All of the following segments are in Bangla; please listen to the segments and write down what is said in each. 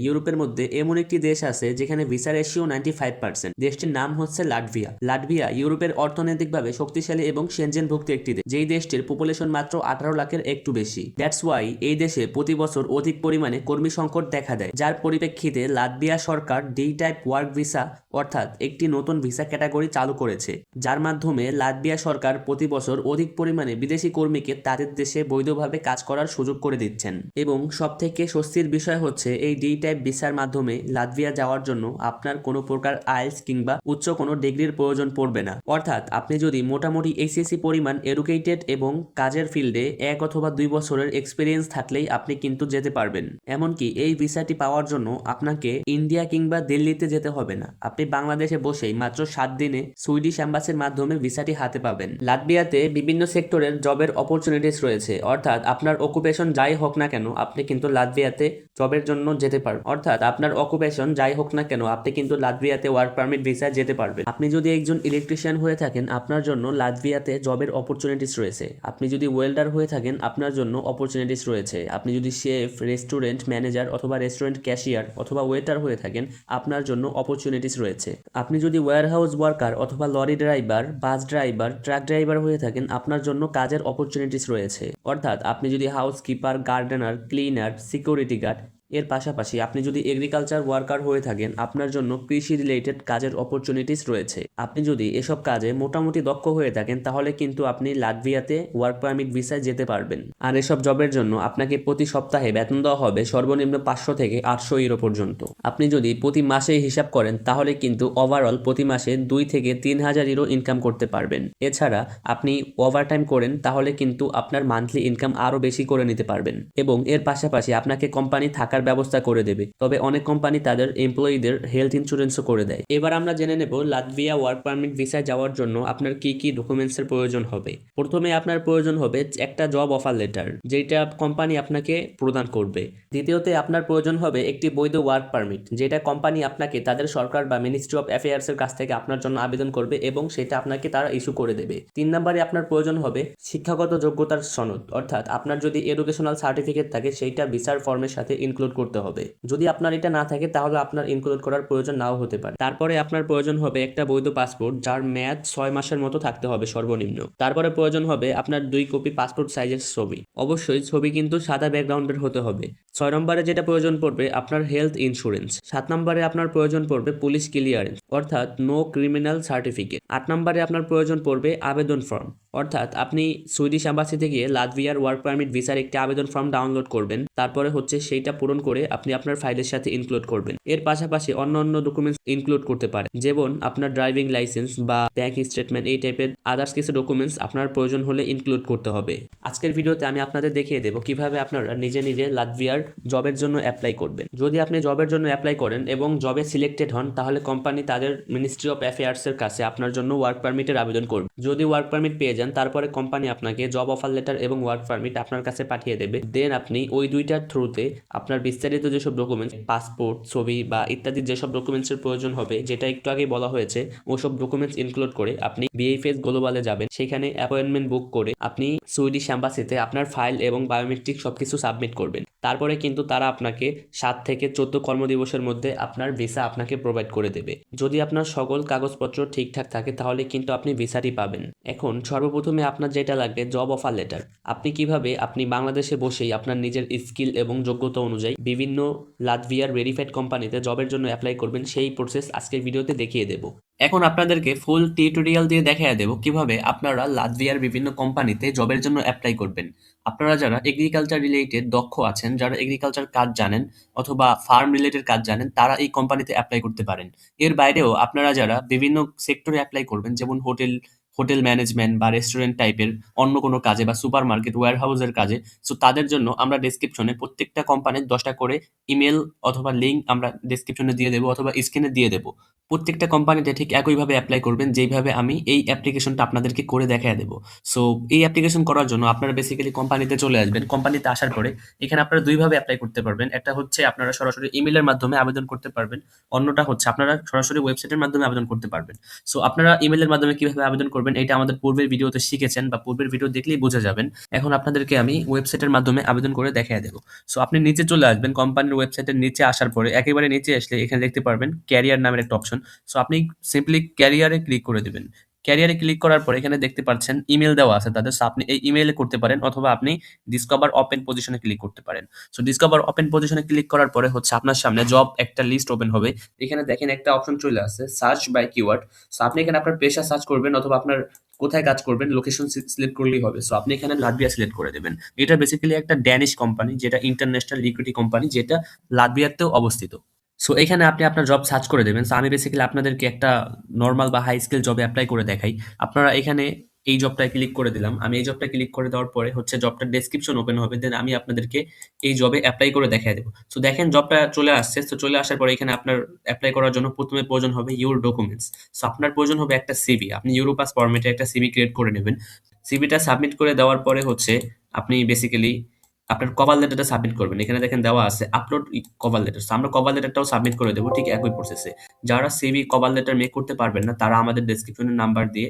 ইউরোপের মধ্যে এমন একটি দেশ আছে যেখানে ভিসা রেশিও 95%। দেশটির নাম হচ্ছে লাটভিয়া। লাটভিয়া ইউরোপের অর্থনৈতিকভাবে শক্তিশালী এবং সেনজেনভুক্ত একটি দেশ, যেই দেশটির পপুলেশন মাত্র 18 লাখের একটু বেশি। দ্যাটস ওয়াই এই দেশে প্রতি বছর অধিক পরিমাণে কর্মী সংকট দেখা দেয়, যার পরিপ্রেক্ষিতে লাটভিয়া সরকার ডি টাইপ ওয়ার্ক ভিসা অর্থাৎ একটি নতুন ভিসা ক্যাটাগরি চালু করেছে, যার মাধ্যমে লাটভিয়া সরকার প্রতি বছর অধিক পরিমাণে বিদেশি কর্মীকে তাদের দেশে বৈধভাবে কাজ করার সুযোগ করে দিচ্ছেন। এবং সবথেকে স্বস্তির বিষয় হচ্ছে এই ডি টাইপ ভিসার মাধ্যমে লাটভিয়া যাওয়ার জন্য আপনার কোনো প্রকার আইএলটিএস কিংবা উচ্চ কোনো ডিগ্রির প্রয়োজন পড়বে না। অর্থাৎ আপনি যদি মোটামুটি এইচএসসি পরিমাণ এডুকেটেড এবং কাজের ফিল্ডে 1 অথবা 2 বছরের এক্সপিরিয়েন্স থাকলেই আপনি কিন্তু যেতে পারবেন। এমনকি এই ভিসাটি পাওয়ার জন্য আপনাকে ইন্ডিয়া কিংবা দিল্লিতে যেতে হবে না, আপনি বাংলাদেশে বসেই মাত্র 7 দিনে সুইডিশ অ্যাম্বাসির মাধ্যমে ভিসাটি হাতে পাবেন। লাটভিয়াতে বিভিন্ন সেক্টরের জবের অপরচুনিটিস রয়েছে, অর্থাৎ আপনার অকুপেশন যাই হোক না কেন আপনি কিন্তু লাটভিয়াতে জবের জন্য যেতে পারবেন। অর্থাৎ আপনার অকুপেশন যাই হোক না কেন আপনি কিন্তু লাটভিয়াতে ওয়ার্ক পারমিট ভিসায় যেতে পারবেন। আপনি যদি একজন ইলেকট্রিশিয়ান হয়ে থাকেন আপনার জন্য লাটভিয়াতে জবের অপরচুনিটিস রয়েছে। আপনি যদি ওয়েল্ডার হয়ে থাকেন আপনার জন্য অপরচুনিটিস রয়েছে। আপনি যদি শেফ, রেস্টুরেন্ট ম্যানেজার অথবা রেস্টুরেন্ট ক্যাশিয়ার অথবা ওয়েটার হয়ে থাকেন আপনার জন্য অপরচুনিটিস রয়েছে। আপনি যদি ওয়্যারহাউস ওয়ার্কার অথবা lorry driver, bus driver, truck driver হয়ে থাকেন আপনার জন্য কাজের অপরচুনিটিস রয়েছে। অর্থাৎ আপনি যদি housekeeper, gardener, cleaner, security guard, এর পাশাপাশি আপনি যদি এগ্রিকালচার ওয়ার্কার হয়ে থাকেন আপনার জন্য কৃষি রিলেটেড কাজের অপরচুনিটিস রয়েছে। আপনি যদি এসব কাজে মোটামুটি দক্ষ হয়ে থাকেন তাহলে কিন্তু আপনি লাটভিয়াতে ওয়ার্ক পারমিট ভিসায় যেতে পারবেন। আর এসব জবের জন্য আপনাকে প্রতি সপ্তাহে বেতন দেওয়া হবে সর্বনিম্ন 500 থেকে 800 ইউরো পর্যন্ত। আপনি যদি প্রতি মাসেই হিসাব করেন তাহলে কিন্তু ওভারঅল প্রতি মাসে 2 থেকে 3000 ইউরো ইনকাম করতে পারবেন। এছাড়া আপনি ওভারটাইম করেন তাহলে কিন্তু আপনার মান্থলি ইনকাম আরো বেশি করে নিতে পারবেন। এবং এর পাশাপাশি আপনাকে কোম্পানি থাকার ব্যবস্থা করে দেবে, তবে অনেক কোম্পানি তাদের এমপ্লয়ীদের হেলথ ইন্স্যুরেন্সও করে দেয়। এবার আমরা জেনে নেব লাটভিয়া ওয়ার্ক পারমিট ভিসায় যাওয়ার জন্য আপনার কি কি ডকুমেন্টসের প্রয়োজন হবে। প্রথমে আপনার প্রয়োজন হবে একটা জব অফার লেটার, যেটা কোম্পানি আপনাকে প্রদান করবে। দ্বিতীয়তে আপনার প্রয়োজন হবে একটি বৈধ ওয়ার্ক পারমিট, যেটা কোম্পানি আপনাকে তাদের সরকার বা মিনিস্ট্রি অফ অ্যাফেয়ার্স এর কাছ থেকে আপনার জন্য আবেদন করবে এবং সেটা আপনাকে তারা ইস্যু করে দেবে। 3 নম্বরে আপনার প্রয়োজন হবে শিক্ষাগত যোগ্যতার সনদ, অর্থাৎ আপনার যদি এডুকেশনাল সার্টিফিকেট থাকে সেইটা ভিসার ফর্মের সাথে ইনক্লুড করতে হবে। যদি আপনার এটা না থাকে তাহলে আপনার ইনক্লুড করার প্রয়োজন নাও হতে পারে। তারপরে আপনার প্রয়োজন হবে একটা বৈধ পাসপোর্ট, যার মেয়াদ 6 মাসের মতো থাকতে হবে সর্বনিম্ন। তারপরে প্রয়োজন হবে আপনার 2 কপি পাসপোর্ট সাইজের ছবি। অবশ্যই ছবি কিন্তু সাদা ব্যাকগ্রাউন্ডের হতে হবে। 6 নম্বরে যেটা প্রয়োজন পড়বে আপনার হেলথ ইন্স্যুরেন্স। 7 নম্বরে আপনার প্রয়োজন পড়বে পুলিশ ক্লিয়ারেন্স, অর্থাৎ নো ক্রিমিনাল সার্টিফিকেট। 8 নম্বরে আপনার প্রয়োজন পড়বে আবেদন ফর্ম, অর্থাৎ আপনি সুইডিশ অ্যাম্বাসিতে গিয়ে লাটভিয়ার ওয়ার্ক পারমিট ভিসার একটি আবেদন ফর্ম ডাউনলোড করবেন। তারপরে হচ্ছে সেইটা পূরণ করে আপনি আপনার ফাইলের সাথে ইনক্লুড করবেন। এর পাশাপাশি অন্যান্য ডকুমেন্টস ইনক্লুড করতে পারেন, যেমন আপনার ড্রাইভিং লাইসেন্স বা ব্যাংক স্টেটমেন্ট, এই টাইপের আদার্স কিছু ডকুমেন্টস আপনার প্রয়োজন হলে ইনক্লুড করতে হবে। আজকের ভিডিওতে আমি আপনাদের দেখিয়ে দেবো কিভাবে আপনারা নিজে নিজে লাটভিয়ার জবের জন্য অ্যাপ্লাই করবেন। যদি আপনি জবের জন্য অ্যাপ্লাই করেন এবং জবে সিলেক্টেড হন তাহলে কোম্পানি তাদের মিনিস্ট্রি অফ অ্যাফেয়ার্স এর কাছে আপনার জন্য ওয়ার্ক পারমিটের আবেদন করবে। যদি ওয়ার্ক পারমিট পেয়ে যান তারপরে কোম্পানি আপনাকে জব অফার লেটার এবং ওয়ার্ক পারমিট আপনার কাছে পাঠিয়ে দেবে। দেন আপনি ওই দুইটার থ্রুতে আপনার বিস্তারিত যেসব ডকুমেন্টস, পাসপোর্ট, ছবি বা ইত্যাদি যেসব ডকুমেন্টসের প্রয়োজন হবে, যেটা একটু আগে বলা হয়েছে, ওসব ডকুমেন্টস ইনক্লুড করে আপনি বিএফএস গ্লোবালে যাবেন। সেখানে অ্যাপয়েন্টমেন্ট বুক করে আপনি সুইডিশ অ্যাম্বাসিতে আপনার ফাইল এবং বায়োমেট্রিক সবকিছু সাবমিট করবেন। তারপরে কিন্তু তারা আপনাকে 7 থেকে 14 কর্মদিবসের মধ্যে আপনার ভিসা আপনাকে প্রোভাইড করে দেবে। যদি আপনার সকল কাগজপত্র ঠিকঠাক থাকে তাহলে কিন্তু আপনি ভিসাটি পাবেন। এখন সর্বপ্রথমে আপনার যেটা লাগবে জব অফার লেটার। আপনি কিভাবে আপনি বাংলাদেশে বসেই আপনার নিজের স্কিল এবং যোগ্যতা অনুযায়ী বিভিন্ন লাটভিয়ার ভেরিফাইড কোম্পানিতে জবের জন্য অ্যাপ্লাই করবেন, সেই প্রসেস আজকের ভিডিওতে দেখিয়ে দেব। এখন আপনাদেরকে ফুল টিউটোরিয়াল দিয়ে দেখিয়ে দেব কিভাবে আপনারা লাটভিয়ার বিভিন্ন কোম্পানিতে জবের জন্য অ্যাপ্লাই করবেন। আপনারা যারা এগ্রিকালচার রিলেটেড দক্ষ আছেন, যারা এগ্রিকালচার কাজ জানেন অথবা ফার্ম রিলেটেড কাজ জানেন, তারা এই কোম্পানিতে অ্যাপ্লাই করতে পারেন। এর বাইরেও আপনারা যারা বিভিন্ন সেক্টরে অ্যাপ্লাই করবেন, যেমন হোটেল ম্যানেজমেন্ট বা রেস্টুরেন্ট টাইপের অন্য কোনো কাজে বা সুপার মার্কেট, ওয়্যার হাউসের কাজে, সো তাদের জন্য আমরা ডেসক্রিপশনে প্রত্যেকটা কোম্পানির 10টা করে ইমেল অথবা লিঙ্ক আমরা ডেসক্রিপশনে দিয়ে দেবো অথবা স্ক্রিনে দিয়ে দেবো। প্রত্যেকটা কোম্পানিতে ঠিক একইভাবে অ্যাপ্লাই করবেন যেইভাবে আমি এই অ্যাপ্লিকেশনটা আপনাদেরকে করে দেখায় দেবো। সো এই অ্যাপ্লিকেশন করার জন্য আপনারা বেসিক্যালি কোম্পানিতে চলে আসবেন। কোম্পানিতে আসার পরে এখানে আপনারা দুইভাবে অ্যাপ্লাই করতে পারবেন। একটা হচ্ছে আপনারা সরাসরি ইমেলের মাধ্যমে আবেদন করতে পারবেন, অন্যটা হচ্ছে আপনারা সরাসরি ওয়েবসাইটের মাধ্যমে আবেদন করতে পারবেন। সো আপনারা ইমেলের মাধ্যমে কিভাবে আবেদন করবেন করবেন এটা আমাদের পূর্বের ভিডিওতে শিখেছেন বা পূর্বের ভিডিও দেখলেই বুঝে যাবেন। এখন আপনাদেরকে আমি ওয়েবসাইটের মাধ্যমে আবেদন করে দেখিয়ে দেবো। সো আপনি নিচে চলে আসবেন, কোম্পানির ওয়েবসাইটের নিচে আসার পরে একেবারে নিচে আসলে এখানে দেখতে পারবেন ক্যারিয়ার নামের একটা অপশন। সো আপনি সিম্পলি ক্যারিয়ারে ক্লিক করে দেবেন। ক্যারিয়ারে ক্লিক করার পর এখানে দেখতে পাচ্ছেন ইমেল দেওয়া আছে তাদের। সো আপনি এই ইমেইলে করতে পারেন অথবা আপনি ডিসকভার ওপেন পজিশনে ক্লিক করতে পারেন। সো ডিসকভার ওপেন পজিশনে ক্লিক করার পরে হচ্ছে আপনার সামনে জব একটা লিস্ট ওপেন হবে। এখানে দেখেন একটা অপশন চলে আসছে সার্চ বাই কিওয়ার্ড। সো আপনি এখানে আপনার পেশা সার্চ করবেন অথবা আপনার কোথায় কাজ করবেন লোকেশন সিলেক্ট করলেই হবে। সো আপনি এখানে লাটভিয়া সিলেক্ট করে দেবেন। এটা বেসিক্যালি একটা ড্যানিশ কোম্পানি, যেটা ইন্টারন্যাশনাল রিক্রুটিং কোম্পানি, যেটা লাটভিয়াতেও অবস্থিত। সো এখানে আপনি আপনার জব সার্চ করে দেবেন। সো আমি বেসিক্যালি আপনাদেরকে একটা নর্মাল বা হাই স্কিল জবে অ্যাপ্লাই করে দেখাই। আপনারা এখানে এই জবটায় ক্লিক করে দিলাম। আমি এই জবটা ক্লিক করে দেওয়ার পরে হচ্ছে জবটার ডেসক্রিপশন ওপেন হবে, দেন আমি আপনাদেরকে এই জবে অ্যাপ্লাই করে দেখাই দেবো। সো দেখেন জবটা চলে আসছে। তো চলে আসার পরে এখানে আপনার অ্যাপ্লাই করার জন্য প্রথমে প্রয়োজন হবে ইউর ডকুমেন্টস। সো আপনার প্রয়োজন হবে একটা সিভি। আপনি ইউরোপাস ফরম্যাটে একটা সিভি ক্রিয়েট করে নেবেন। সিভিটা সাবমিট করে দেওয়ার পরে হচ্ছে আপনি বেসিক্যালি আপনার কভার লেটারটা সাবমিট করবেন। এখানে দেখেন দেওয়া আছে আপলোড কভার লেটার। সো আমরা কভার লেটারটাও সাবমিট করে দেবো ঠিক একই প্রসেসে। যারা সিভি কভার লেটার মেক করতে পারবেন না তারা আমাদের ডেসক্রিপশনের নাম্বার দিয়ে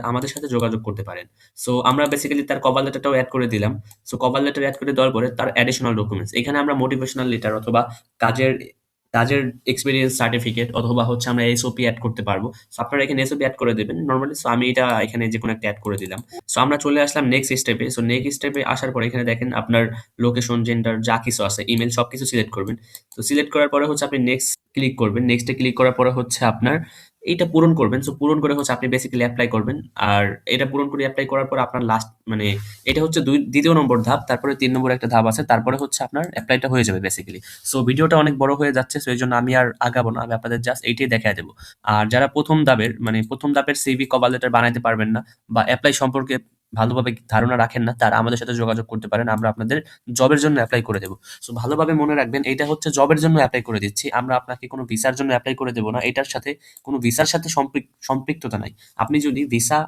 আমাদের সাথে যোগাযোগ করতে পারেন। সো আমরা বেসিক্যালি তার কভার লেটারটাও অ্যাড করে দিলাম। সো কভার লেটার অ্যাড করে দেওয়ার পরে তার অ্যাডিশনাল ডকুমেন্টস এখানে আমরা মোটিভেশনাল লেটার অথবা কাজের কাজের এক্সপেরিয়েন্স সার্টিফিকেট অথবা হচ্ছে আমরা এসওপি অ্যাড করতে পারবো। সো আপনারা এখানে এসওপি অ্যাড করে দেবেন নর্মালি। সো আমি এটা এখানে যে কোনো একটা অ্যাড করে দিলাম। সো আমরা চলে আসলাম নেক্সট স্টেপে। সো নেক্সট স্টেপে আসার পরে এখানে দেখেন আপনার লোকেশন, জেন্ডার যা কিছু আছে, ইমেল সবকিছু সিলেক্ট করবেন। তো সিলেক্ট করার পরে হচ্ছে আপনি নেক্সট ক্লিক করবেন। নেক্সটে ক্লিক করার পরে হচ্ছে আপনার এইটা পূরণ করবেন। সো পূরণ করে হচ্ছে আপনি বেসিক্যালি অ্যাপ্লাই করবেন। আর এটা পূরণ করে অ্যাপ্লাই করার পর আপনার লাস্ট মানে এটা হচ্ছে দ্বিতীয় নম্বর ধাপ। তারপরে ৩ নম্বর একটা ধাপ আছে। তারপরে হচ্ছে আপনার অ্যাপ্লাইটা হয়ে যাবে বেসিক্যালি। সো ভিডিওটা অনেক বড় হয়ে যাচ্ছে। সো এইজন্য আমি আর আগাবো না। আমি আপনাদের জাস্ট এইটাই দেখায় দেবো। আর যারা প্রথম ধাপের সিভি কভার লেটার বানাইতে পারবেন না বা এপ্লাই সম্পর্কে ভালোভাবে ধারণা রাখেন না, তারা আমাদের সাথে যোগাযোগ করতে পারেন। আমরা আপনাদের জবের জন্য এপ্লাই করে দেবো। সো ভালোভাবে মনে রাখবেন এটা হচ্ছে জবের জন্য এপ্লাই করে দিচ্ছি। আমরা আপনাকে কোনো ভিসার জন্য এপ্লাই করে দেবো না। এটার সাথে কোনো ভিসার সাথে সম্পৃক্ততা নাই। আপনি যদি ভিসা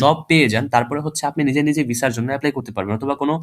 জব পেয়ে যান তারপরে হচ্ছে আপনি নিজে নিজে ভিসার জন্য অ্যাপ্লাই করতে পারবেন অথবা কোনো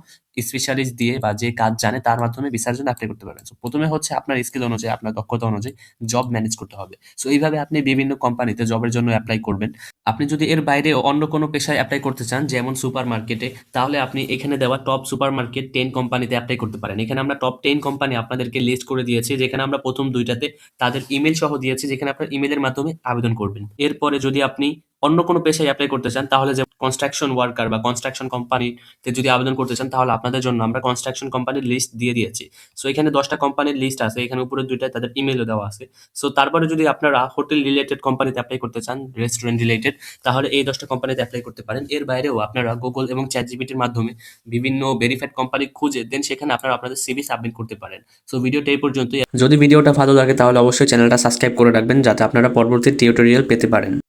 স্পেশালিস্ট দিয়ে বা যে কাজ জানে তার মাধ্যমে ভিসার জন্য অ্যাপ্লাই করতে পারবেন। সো প্রথমে হচ্ছে আপনার স্কিল অনুযায়ী আপনার দক্ষতা অনুযায়ী জব ম্যানেজ করতে হবে। সো এইভাবে আপনি বিভিন্ন কোম্পানিতে জবের জন্য অ্যাপ্লাই করবেন। আপনি যদি এর বাইরেও অন্য কোনো পেশায় অ্যাপ্লাই করতে চান যেমন সুপার মার্কেটে, তাহলে আপনি এখানে দেওয়া টপ সুপার মার্কেট 10 কোম্পানিতে অ্যাপ্লাই করতে পারেন। এখানে আমরা টপ 10 কোম্পানি আপনাদেরকে লিস্ট করে দিয়েছি, যেখানে আমরা প্রথম দুইটাতে তাদের ইমেল সহ দিয়েছি, যেখানে আপনার ইমেলের মাধ্যমে আবেদন করবেন। এরপরে যদি আপনি অন্য কোনো পেশায় অ্যাপ্লাই করতে চান তাহলে যে কনস্ট্রাকশন ওয়ার্কার বা কনস্ট্রাকশন কোম্পানিতে যদি আবেদন করতে চান তাহলে আপনাদের জন্য আমরা কনস্ট্রাকশন কোম্পানির লিস্ট দিয়ে দিয়েছি। সো এখানে 10টা কোম্পানির লিস্ট আছে, এখানে উপরে দুইটায় তাদের ইমেলও দেওয়া আছে। সো তারপরে যদি আপনারা হোটেল রিলেটেড কোম্পানিতে অ্যাপ্লাই করতে চান, রেস্টুরেন্ট রিলেটেড, তাহলে এই 10টা কোম্পানিতে অ্যাপ্লাই করতে পারেন। এর বাইরেও আপনারা গুগল এবং চ্যাটজিপিটির মাধ্যমে বিভিন্ন ভেরিফাইড কোম্পানি খুঁজে দেন সেখানে আপনারা আপনাদের সিভি সাবমিট করতে পারেন। সো ভিডিওটা এই পর্যন্তই। যদি ভিডিওটা ভালো লাগে তাহলে অবশ্যই চ্যানেলটা সাবস্ক্রাইব করে রাখবেন যাতে আপনারা পরবর্তী টিউটোরিয়াল পেতে পারেন।